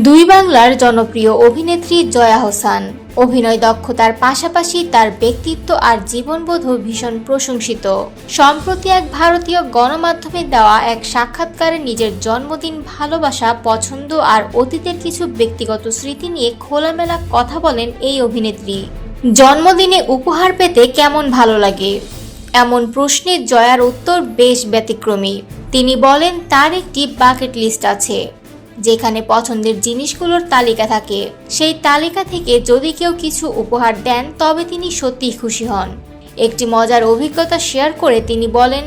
দুই বাংলার জনপ্রিয় অভিনেত্রী জয়া আহসান অভিনয় দক্ষতার পাশাপাশি তার ব্যক্তিত্ব আর জীবনবোধও ভীষণ প্রশংসিত। সম্প্রতি এক ভারতীয় গণমাধ্যমে দেওয়া এক সাক্ষাৎকারে নিজের জন্মদিন, ভালোবাসা, পছন্দ আর অতীতের কিছু ব্যক্তিগত স্মৃতি নিয়ে খোলামেলা কথা বলেন এই অভিনেত্রী। জন্মদিনে উপহার পেতে কেমন ভালো লাগে, এমন প্রশ্নে জয়ার উত্তর বেশ ব্যতিক্রমী। তিনি বলেন তার একটি বাকেট লিস্ট আছে, যেখানে পছন্দের জিনিসগুলোর তালিকা থাকে। সেই তালিকা থেকে যদি কেউ কিছু উপহার দেন তবে তিনি সত্যিই খুশি হন। একটি মজার অভিজ্ঞতা শেয়ার করে তিনি বলেন,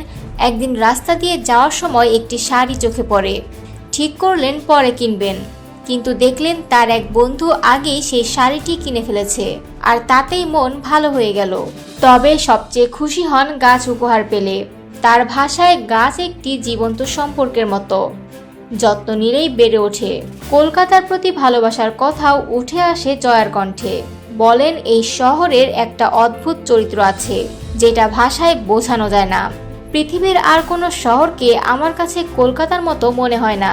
একদিন রাস্তা দিয়ে যাওয়ার সময় একটি শাড়ি চোখে পড়ে। ঠিক করলেন পরে কিনবেন, কিন্তু দেখলেন তার এক বন্ধু আগেই সেই শাড়িটি কিনে ফেলেছে, আর তাতেই মন ভালো হয়ে গেল। তবে সবচেয়ে খুশি হন গাছ উপহার পেলে। তার ভাষায় গাছ একটি জীবন্ত সম্পর্কের মতো, যত্ন নিলেই বেড়ে ওঠে। কলকাতার প্রতি ভালোবাসার কথাও উঠে আসে জয়ার কণ্ঠে। বলেন, এই শহরের একটা অদ্ভুত চরিত্র আছে, যেটা ভাষায় বোঝানো যায় না। পৃথিবীর আর কোনো শহরকে আমার কাছে কলকাতার মতো মনে হয় না।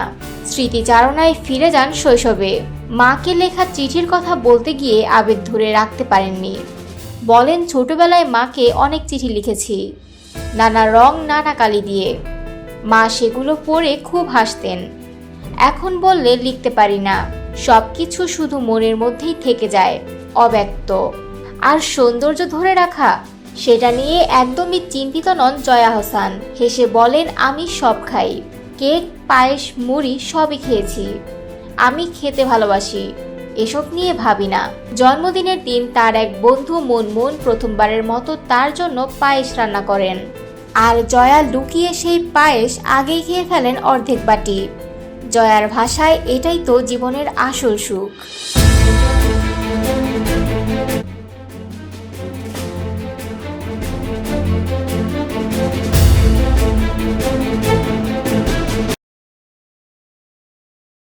স্মৃতিচারণায় ফিরে যান শৈশবে। মাকে লেখা চিঠির কথা বলতে গিয়ে আবেগ ধরে রাখতে পারেননি। বলেন, ছোটবেলায় মাকে অনেক চিঠি লিখেছি, নানা রং নানা কালি দিয়ে। মা সেগুলো পড়ে খুব হাসতেন। এখন বললে লিখতে পারি না, সবকিছু শুধু মনের মধ্যেই থেকে যায়, অব্যক্ত। আর সৌন্দর্য ধরে রাখা, সেটা নিয়ে একদমই চিন্তিত নন জয়া আহসান। হেসে বলেন, আমি সব খাই, কেক, পায়েস, মুড়ি সবই খেয়েছি। আমি খেতে ভালোবাসি, এসব নিয়ে ভাবি না। জন্মদিনের দিন তার এক বন্ধু মনমোহন প্রথমবারের মতো তার জন্য পায়েস রান্না করেন, আর জয়া লুকিয়ে সেই পায়েস আগেই খেয়ে ফেলেন অর্ধেক বাটি। জয়ার ভাষায় এটাই তো জীবনের আসল সুখ।